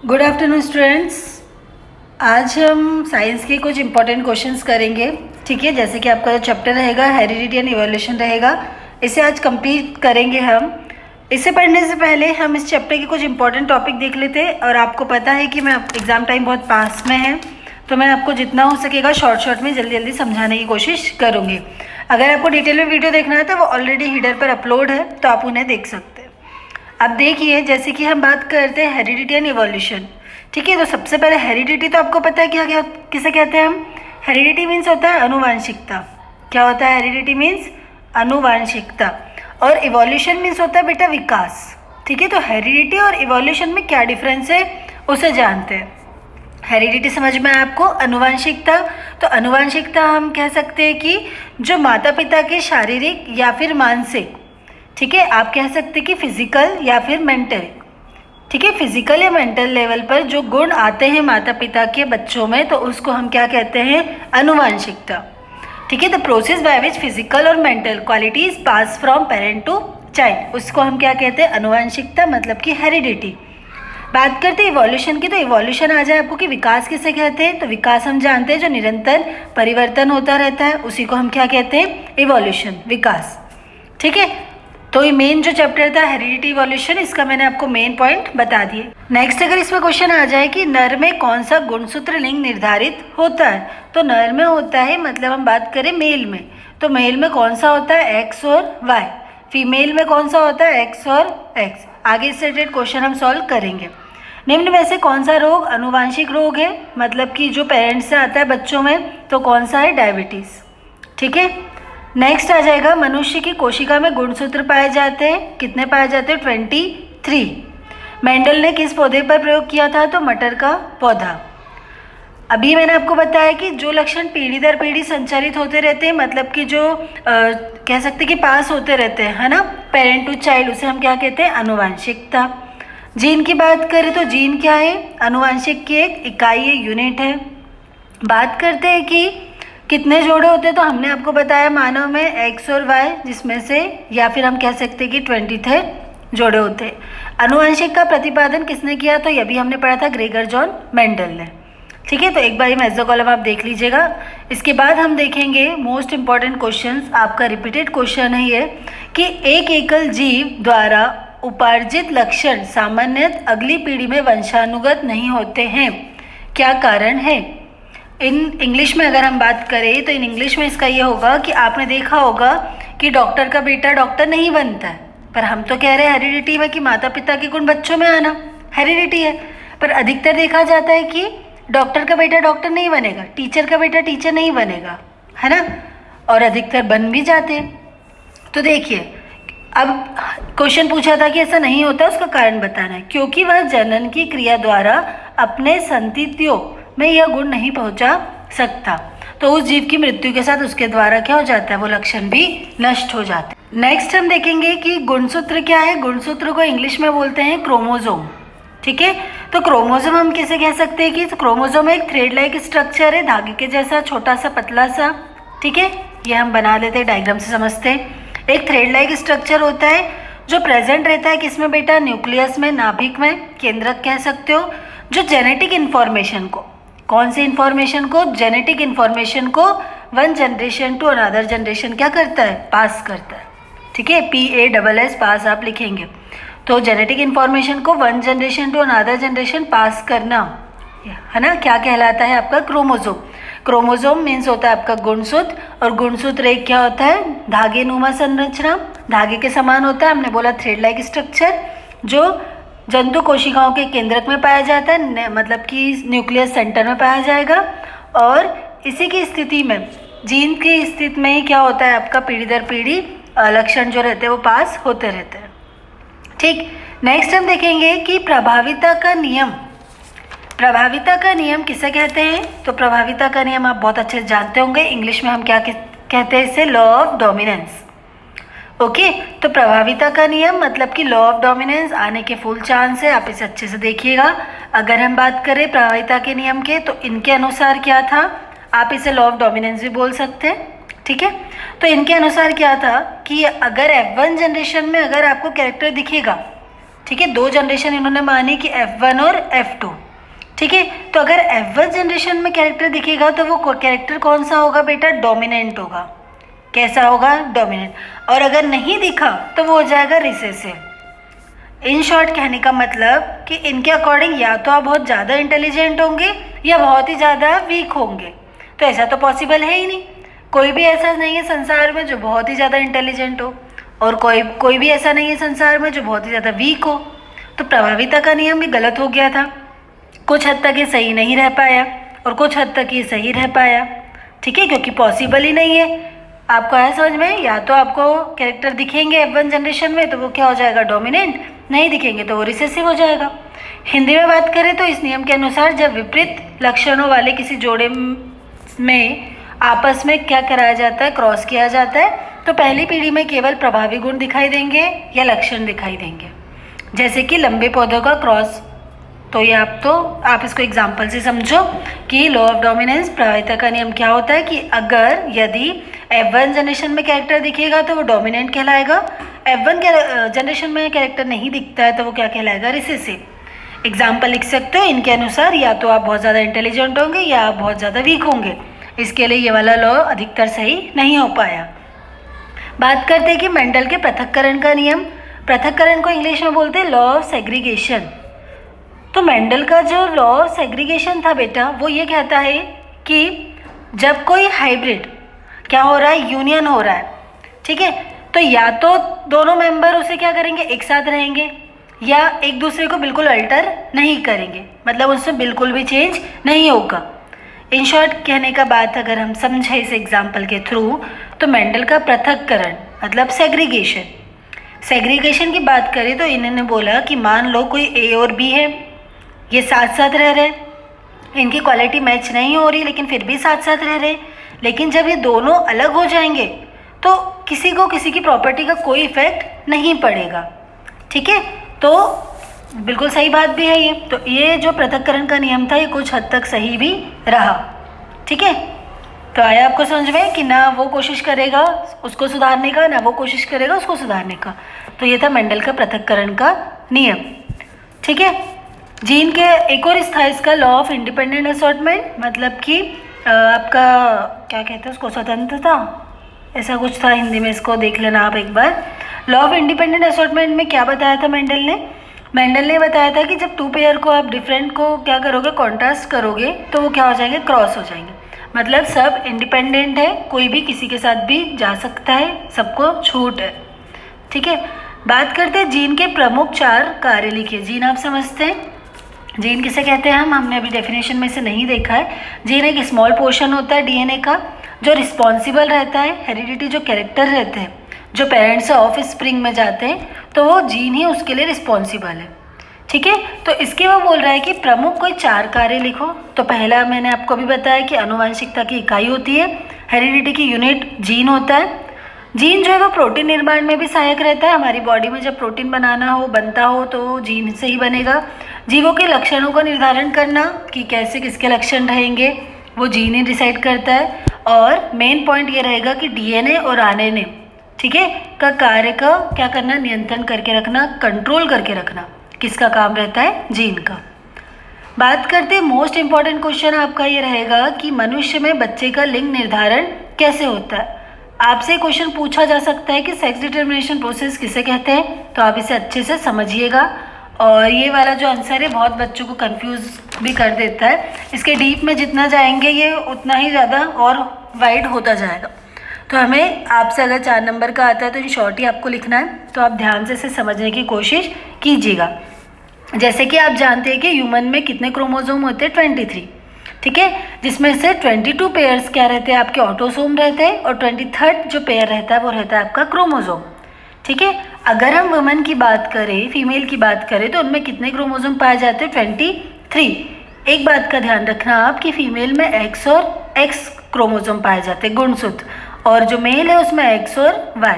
Good afternoon students. आज हम science के कुछ इंपॉर्टेंट क्वेश्चंस करेंगे। ठीक है, जैसे कि आपका जो चैप्टर रहेगा हेरिडिटी एंड इवोल्यूशन रहेगा, इसे आज कंप्लीट करेंगे हम। इसे पढ़ने से पहले हम इस चैप्टर के कुछ इंपॉर्टेंट टॉपिक देख लेते हैं। और आपको पता है कि मैं एग्ज़ाम टाइम बहुत पास में है, तो मैं आपको जितना हो सकेगा शॉर्ट में जल्दी जल्दी समझाने की कोशिश करूँगी। अगर आपको डिटेल में वीडियो देखना है तो वो ऑलरेडी हीडर पर अपलोड है, तो आप उन्हें देख सकते हैं। अब देखिए, जैसे कि हम बात करते हैं हेरिडिटी एंड इवोल्यूशन। ठीक है, तो सबसे पहले हेरिडिटी तो आपको पता है क्या क्या किसे कहते हैं हम। हेरिडिटी मीन्स होता है अनुवांशिकता। क्या होता है हेरिडिटी मीन्स? अनुवांशिकता। और इवोल्यूशन मीन्स होता है बेटा विकास। ठीक है, तो हेरिडिटी और इवोल्यूशन में क्या डिफरेंस है उसे जानते हैं। हेरिडिटी समझ में आपको, अनुवांशिकता। तो अनुवांशिकता हम कह सकते हैं कि जो माता पिता के शारीरिक या फिर मानसिक, ठीक है, आप कह सकते हैं कि फिजिकल या फिर मेंटल, ठीक है, फिजिकल या मेंटल लेवल पर जो गुण आते हैं माता पिता के बच्चों में, तो उसको हम क्या कहते हैं? अनुवांशिकता। ठीक है, the process by which physical और mental qualities pass from parent to child, उसको हम क्या कहते हैं? अनुवांशिकता, मतलब कि हेरिडिटी। बात करते हैं इवोल्यूशन की, तो इवोल्यूशन आ जाए आपको कि विकास किसे कहते हैं। तो विकास हम जानते हैं जो निरंतर परिवर्तन होता रहता है, उसी को हम क्या कहते हैं? इवोल्यूशन, विकास। ठीक है, तो ये मेन जो चैप्टर था हेरिडिटी इवोल्यूशन, इसका मैंने आपको मेन पॉइंट बता दिए। नेक्स्ट अगर इसमें क्वेश्चन आ जाए कि नर में कौन सा गुणसूत्र लिंग निर्धारित होता है, तो नर में होता है, मतलब हम बात करें मेल में, तो मेल में कौन सा होता है? एक्स और वाई। फीमेल में कौन सा होता है? एक्स और एक्स। आगे से रिलेटेड क्वेश्चन हम सॉल्व करेंगे। निम्न में से कौन सा रोग अनुवांशिक रोग है, मतलब कि जो पेरेंट्स से आता है बच्चों में, तो कौन सा है? डायबिटीज। ठीक है, नेक्स्ट आ जाएगा मनुष्य की कोशिका में गुणसूत्र पाए जाते हैं। कितने पाए जाते हैं? 23। मेंडल ने किस पौधे पर प्रयोग किया था? तो मटर का पौधा। अभी मैंने आपको बताया कि जो लक्षण पीढ़ी दर पीढ़ी संचारित होते रहते हैं, मतलब कि जो कह सकते हैं कि पास होते रहते हैं, है ना, पेरेंट टू चाइल्ड, उसे हम क्या कहते हैं? अनुवांशिकता। जीन की बात करें तो जीन क्या है? अनुवांशिक की एक इकाई है, यूनिट है। बात करते हैं कि कितने जोड़े होते हैं, तो हमने आपको बताया मानव में एक्स और वाई, जिसमें से या फिर हम कह सकते हैं कि 23 जोड़े होते हैं। अनुवांशिक का प्रतिपादन किसने किया? तो यह भी हमने पढ़ा था, ग्रेगर जॉन मेंडल ने। ठीक है, तो एक बार मेजो कॉलम आप देख लीजिएगा। इसके बाद हम देखेंगे मोस्ट इंपॉर्टेंट क्वेश्चंस। आपका रिपीटेड क्वेश्चन है ये कि एक एकल जीव द्वारा उपार्जित लक्षण सामान्यतः अगली पीढ़ी में वंशानुगत नहीं होते हैं, क्या कारण है? इन इंग्लिश में अगर हम बात करें तो इन इंग्लिश में इसका ये होगा कि आपने देखा होगा कि डॉक्टर का बेटा डॉक्टर नहीं बनता है, पर हम तो कह रहे हैं हेरिडिटी में कि माता पिता के गुण बच्चों में आना हेरिडिटी है। पर अधिकतर देखा जाता है कि डॉक्टर का बेटा डॉक्टर नहीं बनेगा, टीचर का बेटा टीचर नहीं बनेगा, है ना, और अधिकतर बन भी जाते हैं। तो देखिए, अब क्वेश्चन पूछा था कि ऐसा नहीं होता, उसका कारण बताना है। क्योंकि वह जनन की क्रिया द्वारा अपने संततियों में यह गुण नहीं पहुंचा सकता, तो उस जीव की मृत्यु के साथ उसके द्वारा क्या हो जाता है? वो लक्षण भी नष्ट हो जाते हैं। नेक्स्ट हम देखेंगे कि गुणसूत्र क्या है। गुणसूत्र को इंग्लिश में बोलते हैं क्रोमोजोम। ठीक है, तो क्रोमोजोम हम किसे कह सकते हैं कि तो क्रोमोजोम एक थ्रेड लाइक स्ट्रक्चर है, धागे के जैसा, छोटा सा पतला सा। ठीक है, ये हम बना लेते हैं, डायग्राम से समझते हैं। एक थ्रेड लाइक स्ट्रक्चर होता है जो प्रेजेंट रहता है किसमें बेटा? न्यूक्लियस में, नाभिक में, केंद्रक कह सकते हो, जो जेनेटिक इन्फॉर्मेशन को, कौन सी इन्फॉर्मेशन को? जेनेटिक इन्फॉर्मेशन को one generation to another generation क्या करता है? पास करता है। ठीक है, PASS पास आप लिखेंगे। तो जेनेटिक इन्फॉर्मेशन को one generation to another generation pass करना, है ना, क्या कहलाता है? आपका क्रोमोजोम। क्रोमोजोम मीन्स होता है आपका गुणसूत्र, और गुणसूत्र एक क्या होता है? धागे नुमा संरचना, धागे के समान होता है। हमने बोला थ्रेड लाइक स्ट्रक्चर, जो जंतु कोशिकाओं के केंद्रक में पाया जाता है, मतलब कि न्यूक्लियस सेंटर में पाया जाएगा। और इसी की स्थिति में, जीन की स्थिति में ही क्या होता है? आपका पीढ़ी दर पीढ़ी लक्षण जो रहते हैं वो पास होते रहते हैं। ठीक, नेक्स्ट हम देखेंगे कि प्रभाविता का नियम। प्रभाविता का नियम किसे कहते हैं? तो प्रभाविता का नियम आप बहुत अच्छे से जानते होंगे, इंग्लिश में हम क्या कहते हैं इसे? Law of dominance. ओके, तो प्रभाविता का नियम मतलब कि लॉ ऑफ डोमिनेंस आने के फुल चांस है, आप इसे अच्छे से देखिएगा। अगर हम बात करें प्रभाविता के नियम के, तो इनके अनुसार क्या था? आप इसे लॉ ऑफ डोमिनेंस भी बोल सकते हैं। ठीक है, तो इनके अनुसार क्या था कि अगर F1 जनरेशन में अगर आपको कैरेक्टर दिखेगा, ठीक है, 2 जनरेशन इन्होंने मानी कि F1 और F2। ठीक है, तो अगर F1 जनरेशन में कैरेक्टर दिखेगा तो वो कैरेक्टर कौन सा होगा बेटा? डोमिनेंट होगा। कैसा होगा? डोमिनेंट। और अगर नहीं दिखा तो वो हो जाएगा रिसेसिव। इन शॉर्ट कहने का मतलब कि इनके अकॉर्डिंग या तो आप बहुत ज़्यादा इंटेलिजेंट होंगे या बहुत ही ज़्यादा वीक होंगे। तो ऐसा तो पॉसिबल है ही नहीं, कोई भी ऐसा नहीं है संसार में जो बहुत ही ज़्यादा इंटेलिजेंट हो, और कोई भी ऐसा नहीं है संसार में जो बहुत ही ज़्यादा वीक हो। तो प्रभाविता का नियम भी गलत हो गया था, कुछ हद तक ये सही नहीं रह पाया और कुछ हद तक ये सही रह पाया। ठीक है, क्योंकि पॉसिबल ही नहीं है। आपको आया समझ में? या तो आपको कैरेक्टर दिखेंगे F1 जनरेशन में तो वो क्या हो जाएगा? डोमिनेंट। नहीं दिखेंगे तो वो रिसेसिव हो जाएगा। हिंदी में बात करें तो इस नियम के अनुसार जब विपरीत लक्षणों वाले किसी जोड़े में आपस में क्या कराया जाता है? क्रॉस किया जाता है, तो पहली पीढ़ी में केवल प्रभावी गुण दिखाई देंगे या लक्षण दिखाई देंगे, जैसे कि लंबे पौधों का क्रॉस। तो ये आप इसको एग्जाम्पल से समझो कि लॉ ऑफ डोमिनेंस, प्रभाविता का नियम क्या होता है कि अगर यदि F1 जनरेशन में कैरेक्टर दिखेगा तो वो डोमिनेंट कहलाएगा, F1 जनरेशन में कैरेक्टर नहीं दिखता है तो वो क्या कहलाएगा? रिसेसिव। एग्जाम्पल लिख सकते हो इनके अनुसार, या तो आप बहुत ज़्यादा इंटेलिजेंट होंगे या आप बहुत ज़्यादा वीक होंगे। इसके लिए ये वाला लॉ अधिकतर सही नहीं हो पाया। बात करते हैं कि मेंडल के पृथक्करण का नियम। पृथक्करण को इंग्लिश में बोलते हैं लॉ ऑफ सेग्रीगेशन। तो मेंडल का जो लॉ ऑफ सेग्रीगेशन था बेटा, वो ये कहता है कि जब कोई हाइब्रिड क्या हो रहा है? यूनियन हो रहा है। ठीक है, तो या तो दोनों मेंबर उसे क्या करेंगे? एक साथ रहेंगे, या एक दूसरे को बिल्कुल अल्टर नहीं करेंगे, मतलब उसमें बिल्कुल भी चेंज नहीं होगा। इन शॉर्ट कहने का बात अगर हम समझें इस एग्जाम्पल के थ्रू, तो मेंडल का पृथक्करण मतलब सेग्रीगेशन की बात करें तो इन्होंने बोला कि मान लो कोई ए और बी है, ये साथ साथ रह रहे, इनकी क्वालिटी मैच नहीं हो रही लेकिन फिर भी साथ साथ रह रहे। लेकिन जब ये दोनों अलग हो जाएंगे तो किसी को किसी की प्रॉपर्टी का कोई इफेक्ट नहीं पड़ेगा। ठीक है, तो बिल्कुल सही बात भी है ये। तो ये जो पृथक्करण का नियम था ये कुछ हद तक सही भी रहा। ठीक है, तो आया आपको समझ में कि ना वो कोशिश करेगा उसको सुधारने का, ना वो कोशिश करेगा उसको सुधारने का। तो ये था मेंडल का पृथक्करण का नियम। ठीक है, जीन के एक और था इसका लॉ ऑफ इंडिपेंडेंट असॉर्टमेंट, मतलब कि आपका क्या कहते हैं उसको? स्वतंत्रता, ऐसा कुछ था हिंदी में, इसको देख लेना आप एक बार। लॉ ऑफ इंडिपेंडेंट असॉर्टमेंट में क्या बताया था मेंडल ने बताया था कि जब 2 पेयर को आप डिफरेंट को क्या करोगे? कॉन्ट्रास्ट करोगे तो वो क्या हो जाएंगे? क्रॉस हो जाएंगे। मतलब सब इंडिपेंडेंट है, कोई भी किसी के साथ भी जा सकता है, सबको छूट है। ठीक है, बात करते हैं जीन के प्रमुख 4 कार्य लिखिए। जीन आप समझते हैं जीन किसे कहते हैं? हमने अभी डेफिनेशन में से नहीं देखा है। जीन एक स्मॉल पोर्शन होता है डीएनए का जो रिस्पॉन्सिबल रहता है, हेरिडिटी जो कैरेक्टर रहते हैं जो पेरेंट्स से ऑफ स्प्रिंग में जाते हैं, तो वो जीन ही उसके लिए रिस्पॉन्सिबल है। ठीक है, तो इसके वो बोल रहा है कि प्रमुख कोई 4 कार्य लिखो। तो पहला मैंने आपको भी बताया कि आनुवंशिकता की इकाई होती है, हेरिडिटी की यूनिट जीन होता है। जीन जो है वो प्रोटीन निर्माण में भी सहायक रहता है। हमारी बॉडी में जब प्रोटीन बनता हो तो जीन से ही बनेगा। जीवों के लक्षणों का निर्धारण करना कि कैसे किसके लक्षण रहेंगे वो जीन ही डिसाइड करता है। और मेन पॉइंट ये रहेगा कि डीएनए और आरएनए, ठीक है, का कार्य का क्या करना? नियंत्रण करके रखना, कंट्रोल करके रखना। किसका काम रहता है? जीन का। बात करते हैं मोस्ट इम्पॉर्टेंट क्वेश्चन आपका ये रहेगा कि मनुष्य में बच्चे का लिंग निर्धारण कैसे होता है। आपसे क्वेश्चन पूछा जा सकता है कि सेक्स डिटर्मिनेशन प्रोसेस किसे कहते हैं, तो आप इसे अच्छे से समझिएगा। और ये वाला जो आंसर है बहुत बच्चों को कंफ्यूज भी कर देता है। इसके डीप में जितना जाएंगे ये उतना ही ज़्यादा और वाइड होता जाएगा। तो हमें आपसे अगर 4 नंबर का आता है तो इन शॉर्ट ही आपको लिखना है, तो आप ध्यान से इसे समझने की कोशिश कीजिएगा। जैसे कि आप जानते हैं कि ह्यूमन में कितने क्रोमोसोम होते हैं? 23, ठीक है, जिसमें से 22 पेयर्स क्या रहते हैं? आपके ऑटोसोम रहते हैं, और 23rd जो पेयर रहता है वो रहता है आपका क्रोमोसोम। ठीक है, अगर हम वुमेन की बात करें, फीमेल की बात करें, तो उनमें कितने क्रोमोसोम पाए जाते हैं? 23। एक बात का ध्यान रखना आप कि फीमेल में एक्स और एक्स क्रोमोसोम पाए जाते हैं, गुणसूत्र, और जो मेल है उसमें एक्स और वाई।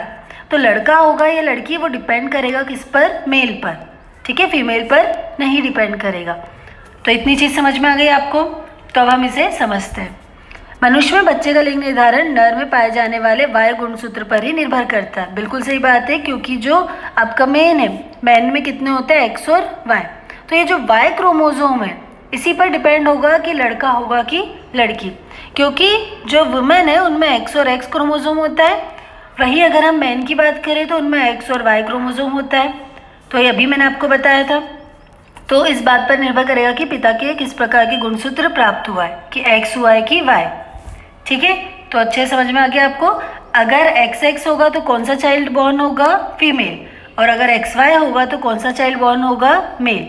तो लड़का होगा या लड़की वो डिपेंड करेगा किस पर? मेल पर, ठीक है, फीमेल पर नहीं डिपेंड करेगा। तो इतनी चीज़ समझ में आ गई आपको। तो अब हम इसे समझते हैं। मनुष्य में बच्चे का लिंग निर्धारण नर में पाए जाने वाले वाई गुणसूत्र पर ही निर्भर करता है। बिल्कुल सही बात है, क्योंकि जो आपका मेन है, मैन में कितने होते हैं, एक्स और वाई। तो ये जो वाई क्रोमोजोम है इसी पर डिपेंड होगा कि लड़का होगा कि लड़की, क्योंकि जो वुमेन है उनमें एक्स और एक्स क्रोमोजोम होता है, वही अगर हम मैन की बात करें तो उनमें एक्स और वाई क्रोमोजोम होता है। तो ये अभी मैंने आपको बताया था। तो इस बात पर निर्भर करेगा कि पिता के किस प्रकार के गुणसूत्र प्राप्त हुआ है, कि एक्स हुआ है कि वाई। ठीक है, तो अच्छे समझ में आ गया आपको। अगर एक्स एक्स होगा तो कौन सा चाइल्ड बॉर्न होगा, फीमेल, और अगर एक्स वाई होगा तो कौन सा चाइल्ड बॉर्न होगा, मेल।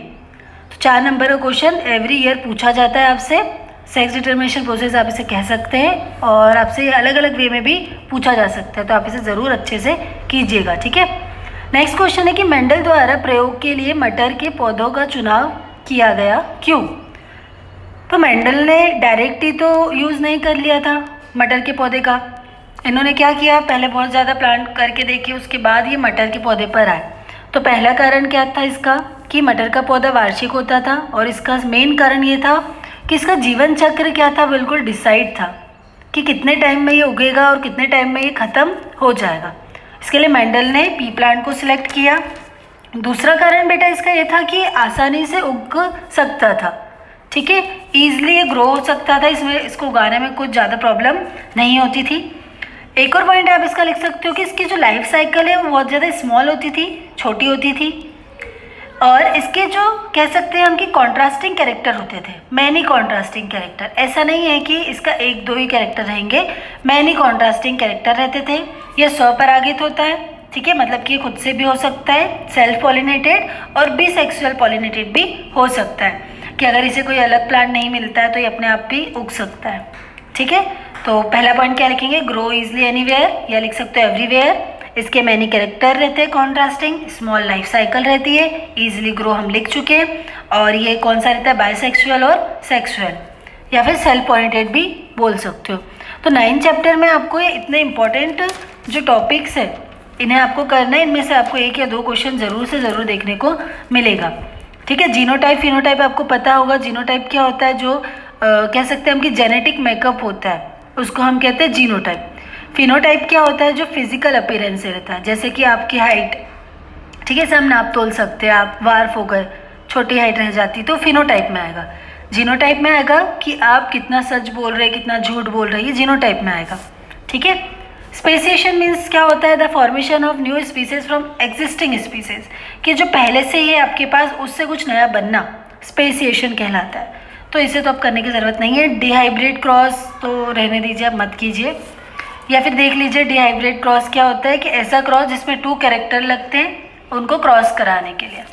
तो 4 नंबर का क्वेश्चन एवरी ईयर पूछा जाता है आपसे। सेक्स डिटर्मिनेशन प्रोसेस आप इसे कह सकते हैं, और आपसे ये अलग अलग वे में भी पूछा जा सकता है, तो आप इसे ज़रूर अच्छे से कीजिएगा। ठीक है, नेक्स्ट क्वेश्चन है कि मेंडल द्वारा प्रयोग के लिए मटर के पौधों का चुनाव किया गया, क्यों? तो मेंडल ने डायरेक्ट ही तो यूज़ नहीं कर लिया था मटर के पौधे का। इन्होंने क्या किया, पहले बहुत ज़्यादा प्लांट करके देखे, उसके बाद ये मटर के पौधे पर आए। तो पहला कारण क्या था इसका, कि मटर का पौधा वार्षिक होता था, और इसका मेन कारण ये था कि इसका जीवन चक्र क्या था, बिल्कुल डिसाइड था कि कितने टाइम में ये उगेगा और कितने टाइम में ये ख़त्म हो जाएगा। इसके लिए मेंडल ने पी प्लांट को सिलेक्ट किया। दूसरा कारण बेटा इसका ये था कि आसानी से उग सकता था। ठीक है, ईजिली ये ग्रो हो सकता था, इसमें इसको उगाने में कुछ ज़्यादा प्रॉब्लम नहीं होती थी। एक और पॉइंट आप इसका लिख सकते हो कि इसकी जो लाइफ साइकिल है वो बहुत ज़्यादा स्मॉल होती थी, छोटी होती थी, और इसके जो कह सकते हैं हम कि कॉन्ट्रास्टिंग कैरेक्टर होते थे, मैनी कॉन्ट्रास्टिंग कैरेक्टर। ऐसा नहीं है कि इसका 1-2 ही कैरेक्टर रहेंगे, मैनी कॉन्ट्रास्टिंग कैरेक्टर रहते थे। यह स्वपरागित होता है, ठीक है, मतलब कि खुद से भी हो सकता है सेल्फ पॉलिनेटेड, और बीसेक्सुअल पॉलिनेटेड भी हो सकता है, कि अगर इसे कोई अलग प्लांट नहीं मिलता है तो ये अपने आप भी उग सकता है। ठीक है, तो पहला पॉइंट क्या लिखेंगे, ग्रो इजली एनीवेयर, या लिख सकते हो एवरीवेयर। इसके मैनी कैरेक्टर रहते हैं कॉन्ट्रास्टिंग, स्मॉल लाइफ साइकिल रहती है, इजीली ग्रो हम लिख चुके हैं, और ये कौन सा रहता है, बायसेक्सुअल और सेक्सुअल, या फिर सेल्फ पॉइंटेड भी बोल सकते हो। तो 9 चैप्टर में आपको ये इतने इंपॉर्टेंट जो टॉपिक्स है इन्हें आपको करना है, इनमें से आपको 1 या 2 क्वेश्चन ज़रूर से ज़रूर देखने को मिलेगा। ठीक है, जीनोटाइप फिनोटाइप आपको पता होगा। जीनोटाइप क्या होता है, जो कह सकते हैं हम कि जेनेटिक मेकअप होता है, उसको हम कहते हैं जीनोटाइप। फिनोटाइप क्या होता है, जो फिजिकल अपीयरेंस से रहता है, जैसे कि आपकी हाइट, ठीक है, सब नाप तोल सकते हैं आप, वार्फ हो गए, छोटी हाइट रह जाती, तो फिनोटाइप में आएगा। जीनोटाइप में आएगा कि आप कितना सच बोल रहे हैं, कितना झूठ बोल रहे हैं, ये जीनोटाइप में आएगा। ठीक है, स्पेसिएशन मीन्स क्या होता है, the formation of new species from existing species, कि जो पहले से ही है आपके पास उससे कुछ नया बनना स्पेसिएशन कहलाता है। तो इसे तो अब करने की ज़रूरत नहीं है। डिहाइब्रिड क्रॉस तो रहने दीजिए, आप मत कीजिए, या फिर देख लीजिए डिहाइब्रिड क्रॉस क्या होता है, कि ऐसा क्रॉस जिसमें 2 कैरेक्टर लगते हैं उनको क्रॉस कराने के लिए।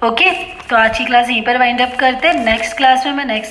ओके, तो आज की क्लास यहीं पर वाइंड अप करते हैं। नेक्स्ट क्लास में मैं नेक्स्ट